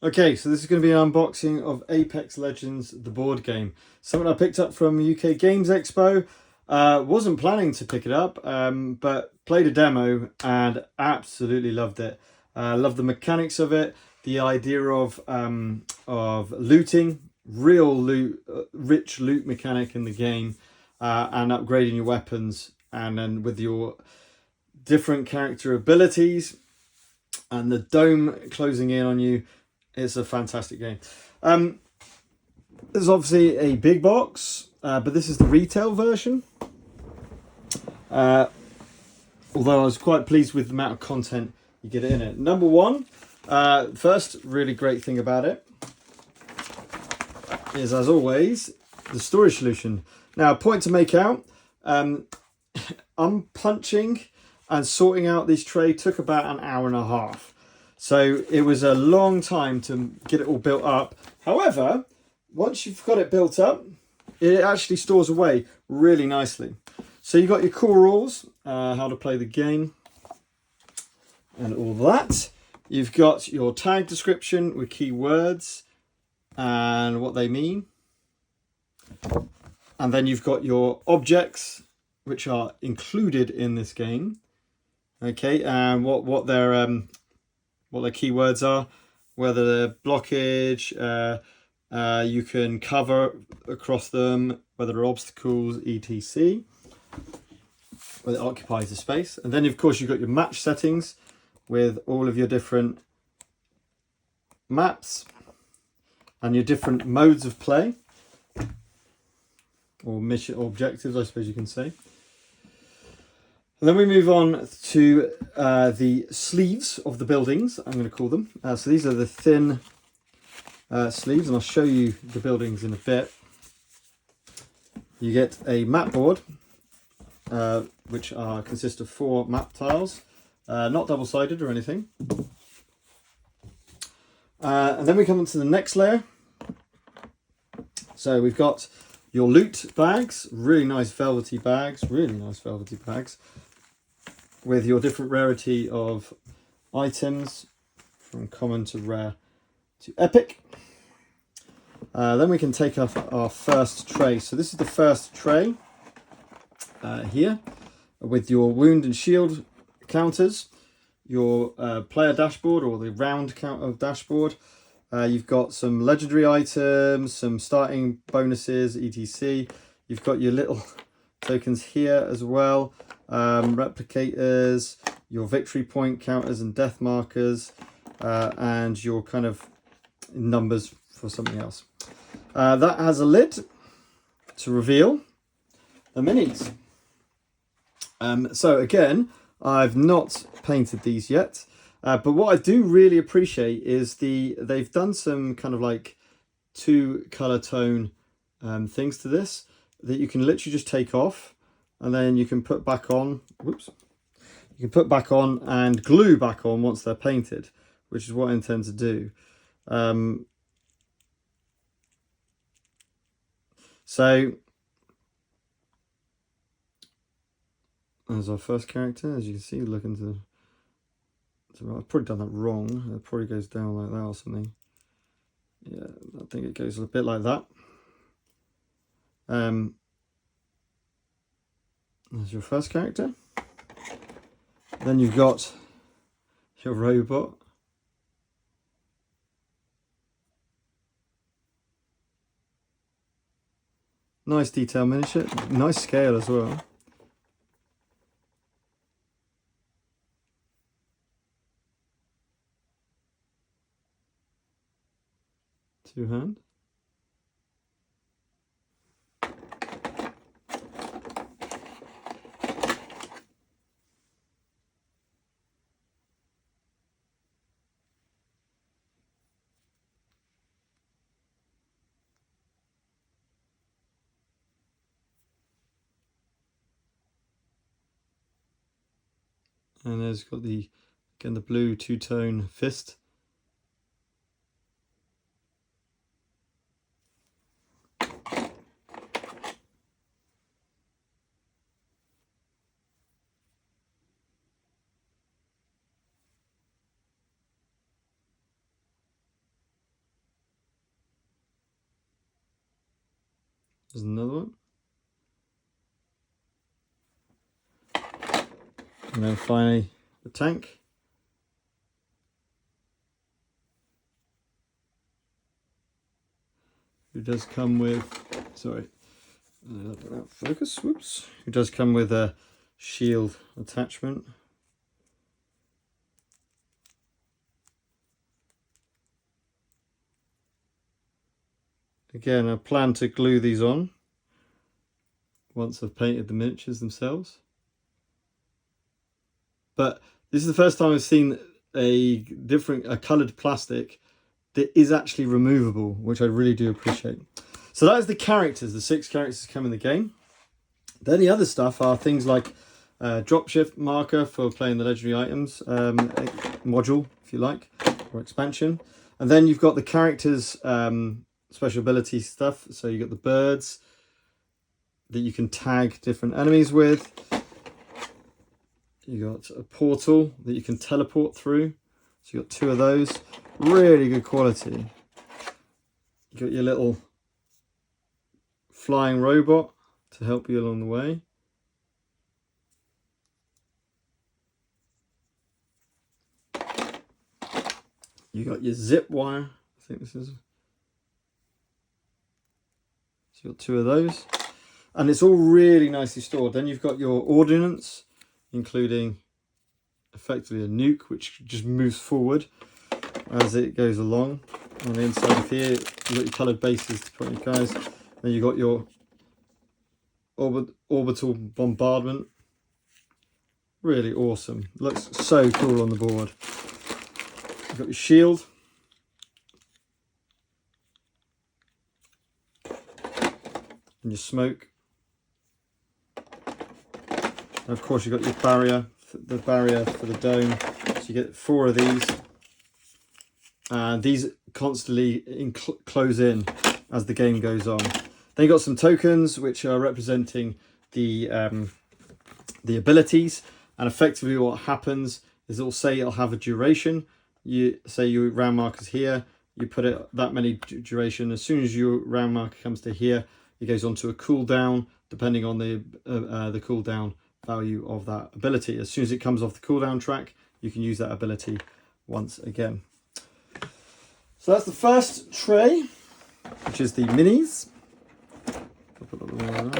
Okay, so this is going to be an unboxing of Apex Legends, the board game. Something I picked up from UK Games Expo. Wasn't planning to pick it up, but played a demo and absolutely loved it. Loved the mechanics of it, the idea of looting, real loot, rich loot mechanic in the game, and upgrading your weapons, and then with your different character abilities and the dome closing in on you. It's a fantastic game. There's obviously a big box, but this is the retail version. Although I was quite pleased with the amount of content you get in it. Number one, first really great thing about it is, as always, the storage solution. Now, point to make out, unpunching and sorting out this tray took about an hour and a half. So it was a long time to get it all built up. However, once you've got it built up, it actually stores away really nicely. So you've got your core rules, how to play the game and all that. You've got your tag description with keywords and what they mean. And then you've got your objects, which are included in this game. Okay, and what their keywords are, whether they're blockage, you can cover across them, whether they're obstacles, etc. Whether it occupies the space. And then, of course, you've got your match settings with all of your different maps and your different modes of play, or mission or objectives, I suppose you can say. And then we move on to the sleeves of the buildings, I'm going to call them. So these are the thin sleeves, and I'll show you the buildings in a bit. You get a map board, which consist of 4 map tiles, not double-sided or anything. And then we come on to the next layer. So we've got your loot bags, really nice velvety bags, with your different rarity of items, from common to rare to epic. Then we can take off our first tray. So this is the first tray here, with your wound and shield counters, your player dashboard, or the round count of dashboard. You've got some legendary items, some starting bonuses, etc. You've got your little tokens here as well, replicators, your victory point counters and death markers, and your kind of numbers for something else. That has a lid to reveal the minis. So again, I've not painted these yet, but what I do really appreciate is they've done some kind of like 2 color tone things to this that you can literally just take off, and then you can put back on. Whoops. You can put back on and glue back on once they're painted, which is what I intend to do. So there's our first character, as you can see, looking to I've probably done that wrong. It probably goes down like that or something. Yeah, I think it goes a bit like that. There's your first character. Then you've got your robot. Nice detail miniature, nice scale as well. Two-hand. And there's got the, again, the blue 2-tone fist. There's another one. And then finally the tank. Who does come with, sorry, focus, whoops. Who does come with a shield attachment. Again, I plan to glue these on once I've painted the miniatures themselves. But this is the first time I've seen a coloured plastic that is actually removable, which I really do appreciate. So that is the characters, the 6 characters come in the game. Then the other stuff are things like dropshift marker for playing the legendary items module, if you like, or expansion. And then you've got the characters special ability stuff. So you've got the birds that you can tag different enemies with. You got a portal that you can teleport through. So you got 2 of those. Really good quality. You got your little flying robot to help you along the way. You got your zip wire. I think this is. So you got 2 of those. And it's all really nicely stored. Then you've got your ordnance, including effectively a nuke, which just moves forward as it goes along. On the inside of here, you've got your coloured bases to put in your guys. Then you've got your orbital bombardment. Really awesome. Looks so cool on the board. You've got your shield. And your smoke. And of course you've got your barrier, the barrier for the dome. So you get 4 of these. And these constantly close in as the game goes on. Then you've got some tokens which are representing the abilities. And effectively what happens is it'll say it'll have a duration. You say your round marker's here, you put it that many duration. As soon as your round marker comes to here, it goes on to a cooldown, depending on the cooldown value of that ability. As soon as it comes off the cooldown track, you can use that ability once again. So that's the first tray, which is the minis. I'll put that one on.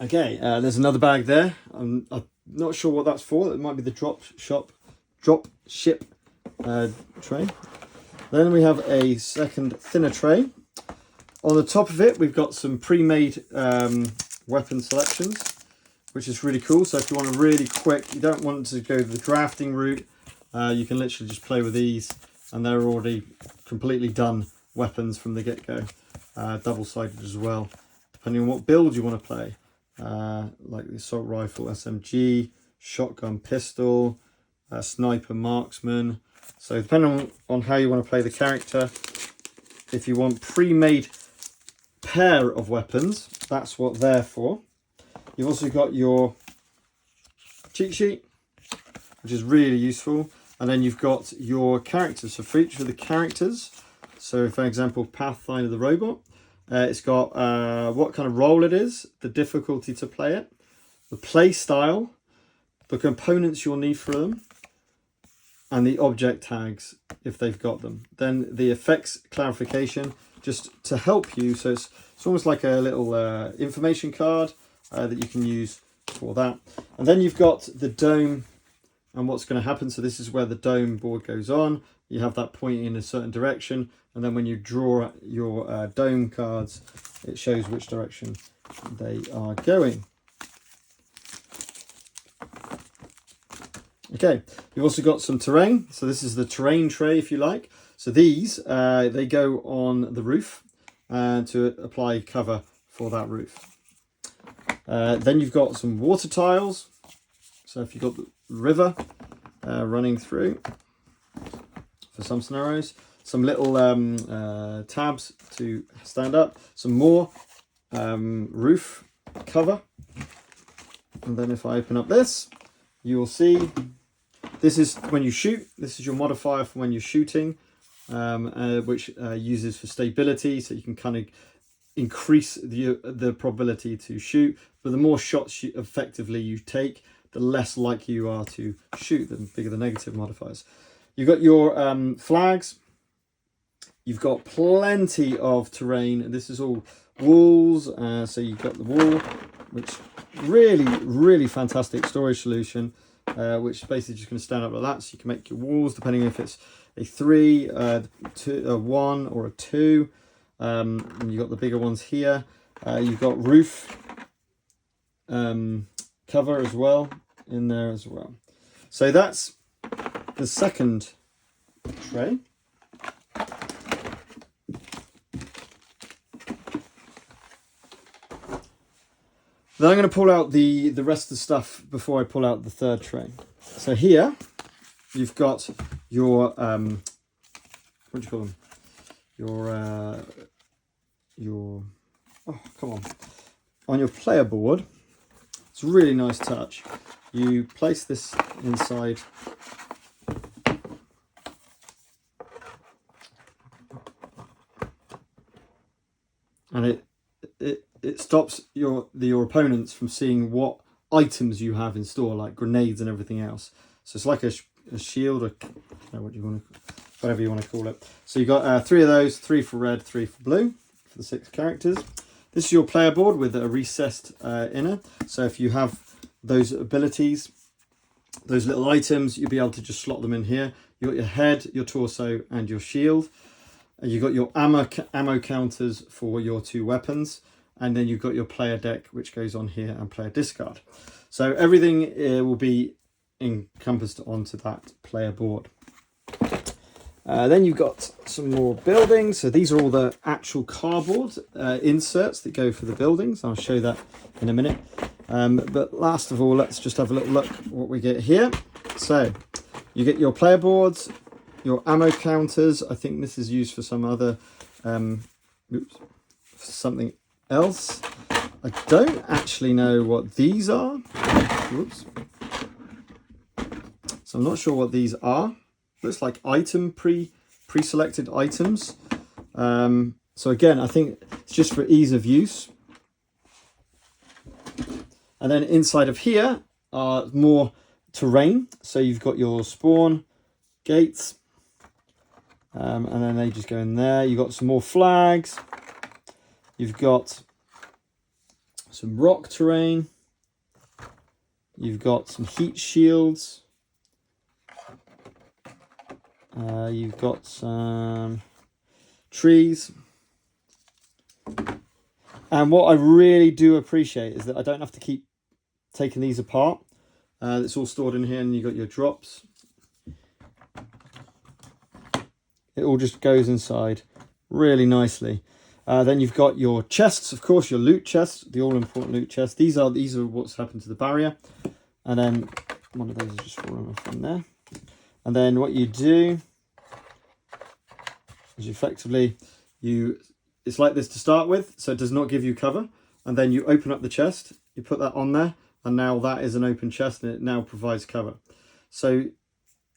Okay, there's another bag there. I'm not sure what that's for. It might be the drop ship tray. Then we have a second thinner tray. On the top of it, we've got some pre-made weapon selections, which is really cool. So if you want a really quick, you don't want to go the drafting route, you can literally just play with these, and they're already completely done weapons from the get-go. Double-sided as well, depending on what build you want to play. Like the assault rifle, SMG, shotgun pistol, sniper marksman. So depending on how you want to play the character, if you want pre-made pair of weapons, that's what they're for. You've also got your cheat sheet, which is really useful. And then you've got your characters. So for each of the characters, so for example, Pathfinder the robot, it's got what kind of role it is, the difficulty to play it, the play style, the components you'll need for them, and the object tags if they've got them. Then the effects clarification, just to help you. So it's almost like a little information card that you can use for that. And then you've got the dome and what's going to happen. So this is where the dome board goes on. You have that pointing in a certain direction, and then when you draw your dome cards, it shows which direction they are going. Okay, you've also got some terrain. So this is the terrain tray, if you like. So these, they go on the roof to apply cover for that roof. Then you've got some water tiles. So if you've got the river running through for some scenarios, some little tabs to stand up, some more roof cover. And then if I open up this, you will see this is when you shoot. This is your modifier for when you're shooting, which uses for stability, so you can kind of increase the probability to shoot. But the more shots effectively you take, the less likely you are to shoot, the bigger the negative modifiers. You've got your flags. You've got plenty of terrain. This is all walls. So you've got the wall, which really fantastic storage solution, which is basically just going to stand up like that. So you can make your walls depending if it's a 3, a 1 or a 2. And you've got the bigger ones here. You've got roof cover as well in there as well. So that's the second tray. Then I'm going to pull out the rest of the stuff before I pull out the third tray. So here you've got your what do you call them? Your oh, come on your player board. It's a really nice touch. You place this inside and it stops your opponents from seeing what items you have in store, like grenades and everything else. So it's like a shield, or I don't know what you want to, whatever you want to call it. So you've got 3 of those, 3 for red, 3 for blue, for the 6 characters. This is your player board with a recessed inner. So if you have those abilities, those little items, you'll be able to just slot them in here. You've got your head, your torso, and your shield. And you've got your ammo counters for your 2 weapons. And then you've got your player deck, which goes on here, and player discard. So everything will be encompassed onto that player board. Then you've got some more buildings. So these are all the actual cardboard inserts that go for the buildings. I'll show that in a minute. But last of all, let's just have a little look what we get here. So you get your player boards, your ammo counters. I think this is used for some other, something else. I don't actually know what these are. Whoops. So I'm not sure what these are. Looks like item pre-selected items. So again, I think it's just for ease of use. And then inside of here are more terrain. So you've got your spawn gates, and then they just go in there. You've got some more flags. You've got some rock terrain. You've got some heat shields. You've got some trees. And what I really do appreciate is that I don't have to keep taking these apart. It's all stored in here, and you've got your drops. It all just goes inside really nicely. Then you've got your chests, of course, your loot chests, the all-important loot chests. These are what's happened to the barrier. And then one of those is just falling off from there. And then what you do is effectively it's like this to start with, so it does not give you cover. And then you open up the chest, you put that on there, and now that is an open chest, and it now provides cover. So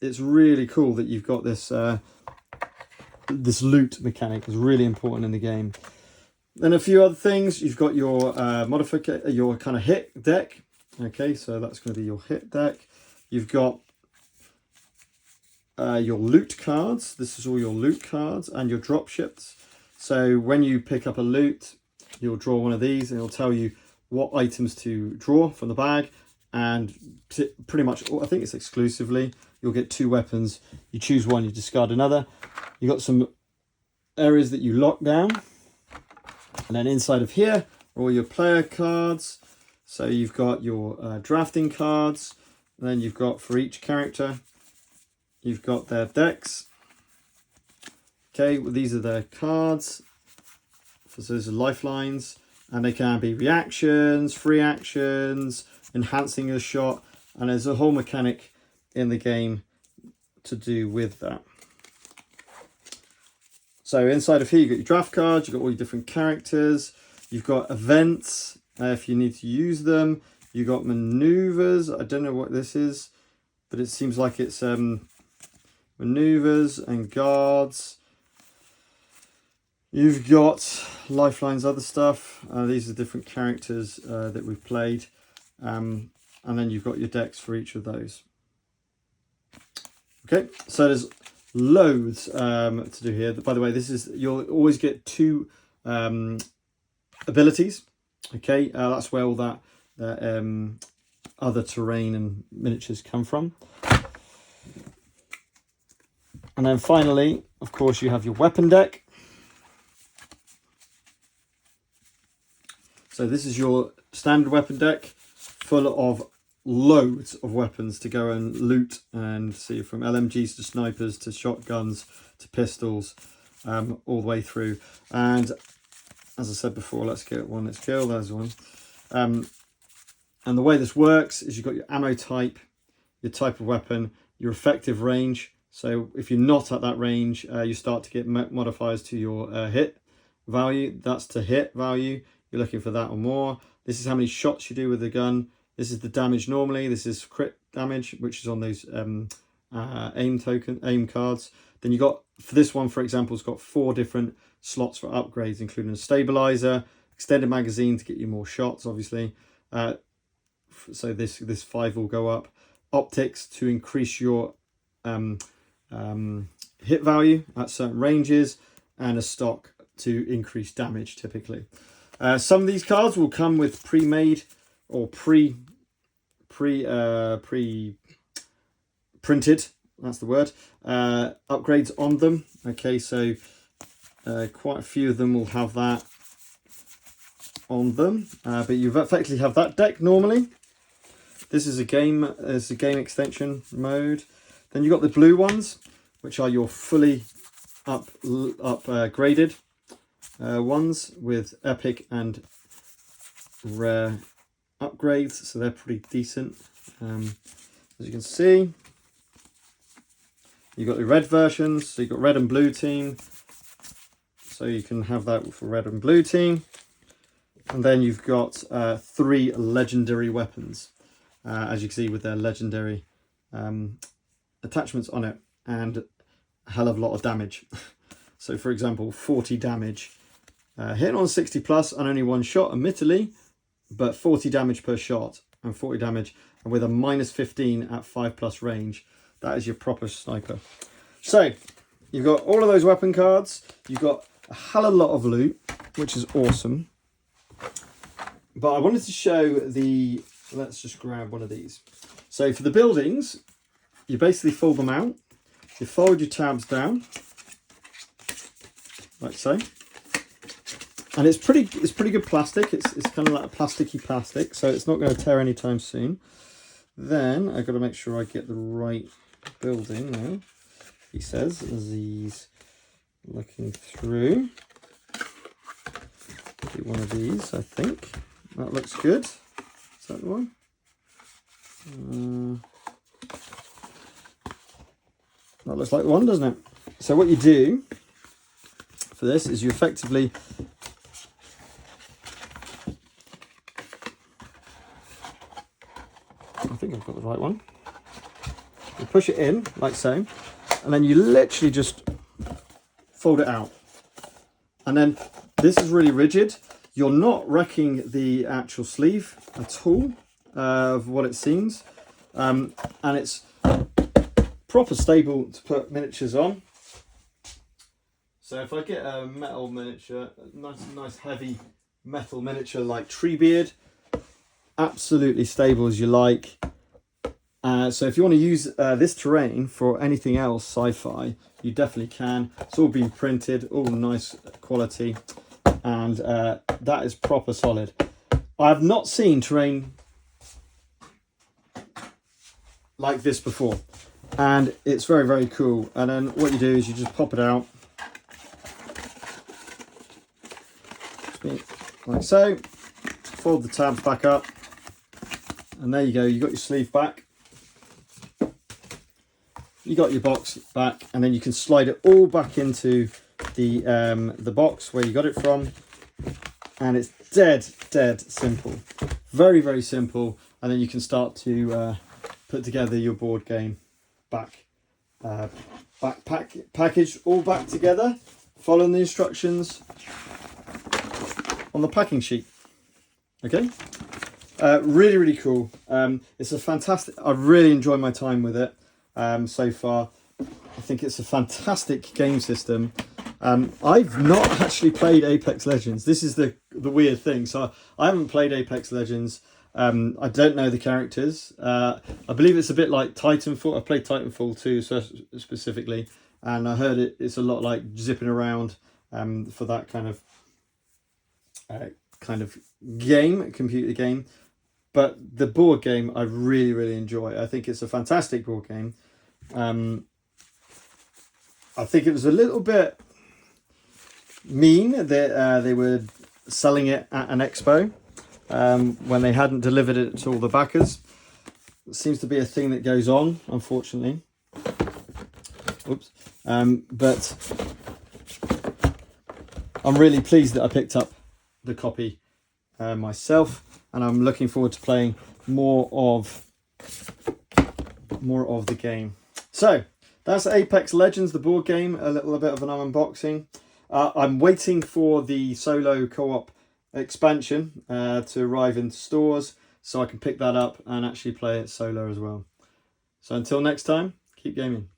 it's really cool that you've got this this loot mechanic is really important in the game. Then a few other things. You've got your your kind of hit deck. Okay, so that's going to be your hit deck. You've got your loot cards. This is all your loot cards and your drop ships. So when you pick up a loot, you'll draw one of these, and it'll tell you what items to draw from the bag. And pretty much, I think it's exclusively, you'll get 2 weapons. You choose one, you discard another. You've got some areas that you lock down. And then inside of here are all your player cards. So you've got your drafting cards. And then you've got, for each character, you've got their decks. Okay, well, these are their cards. So those are lifelines. And they can be reactions, free actions, enhancing a shot. And there's a whole mechanic in the game to do with that. So inside of here, you've got your draft cards, you've got all your different characters, you've got events if you need to use them, you've got maneuvers, I don't know what this is, but it seems like it's maneuvers and guards. You've got lifelines, other stuff. These are different characters that we've played. And then you've got your decks for each of those. Okay, so there's loads to do here. By the way, you'll always get 2 abilities. Okay, that's where all that other terrain and miniatures come from. And then finally, of course, you have your weapon deck. So this is your standard weapon deck full of loads of weapons to go and loot and see, from LMGs to snipers to shotguns to pistols, all the way through. And as I said before, let's get one, let's kill, there's one. And the way this works is you've got your ammo type, your type of weapon, your effective range. So if you're not at that range, you start to get modifiers to your hit value. That's to hit value. You're looking for that or more. This is how many shots you do with the gun. This is the damage normally. This is crit damage, which is on those aim cards. Then you got, for this one, for example, it's got 4 different slots for upgrades, including a stabilizer, extended magazine to get you more shots, obviously. So this 5 will go up. Optics to increase your hit value at certain ranges, and a stock to increase damage typically. Some of these cards will come with pre-made or pre-printed, that's the word, upgrades on them. Okay, so quite a few of them will have that on them, but you effectively have that deck normally. This is a game extension mode. Then you've got the blue ones, which are your fully upgraded ones with epic and rare upgrades, so they're pretty decent. As you can see, you've got the red versions, so you've got red and blue team, so you can have that for red and blue team. And then you've got 3 legendary weapons, as you can see, with their legendary attachments on it, and a hell of a lot of damage. So for example, 40 damage, hitting on 60 plus and only 1 shot, admittedly, but 40 damage per shot and 40 damage, and with a -15 at 5+ range. That is your proper sniper. So you've got all of those weapon cards. You've got a hell of a lot of loot, which is awesome. But I wanted to show the, let's just grab one of these. So for the buildings, you basically fold them out. You fold your tabs down, like so. And it's pretty good plastic. It's kind of like a plasticky plastic, so it's not going to tear anytime soon. Then I've got to make sure I get the right building now. He says, as he's looking through. Do one of these, I think. That looks good. Is that the one? That looks like the one, doesn't it? So what you do for this is you effectively I think I've got the right one. You push it in like so, and then you literally just fold it out. And then this is really rigid. You're not wrecking the actual sleeve at all of what it seems. And it's proper stable to put miniatures on. So if I get a metal miniature, a nice heavy metal miniature like Treebeard, absolutely stable as you like. So if you want to use this terrain for anything else sci-fi, you definitely can. It's all been printed, all nice quality, and that is proper solid. I have not seen terrain like this before, and it's very, very cool. And then what you do is you just pop it out like so, fold the tabs back up, and there you go. You got your sleeve back, you got your box back, and then you can slide it all back into the box where you got it from, and it's dead simple, very, very simple. And then you can start to put together your board game package all back together, following the instructions on the packing sheet. Okay, really, really cool. It's a fantastic, I've really enjoyed my time with it so far. I think it's a fantastic game system. I've not actually played Apex Legends. This is the weird thing. So I haven't played Apex Legends. I don't know the characters. I believe it's a bit like Titanfall. I played Titanfall 2 specifically, and I heard it's a lot like zipping around for that kind of game, computer game. But the board game I really, really enjoy. I think it's a fantastic board game. I think it was a little bit mean that they were selling it at an expo when they hadn't delivered it to all the backers. It seems to be a thing that goes on, unfortunately. Oops. But I'm really pleased that I picked up the copy myself, and I'm looking forward to playing more of the game. So that's Apex Legends, the board game, a little bit of an unboxing. I'm waiting for the solo co-op expansion to arrive in stores so I can pick that up and actually play it solo as well. So until next time, keep gaming.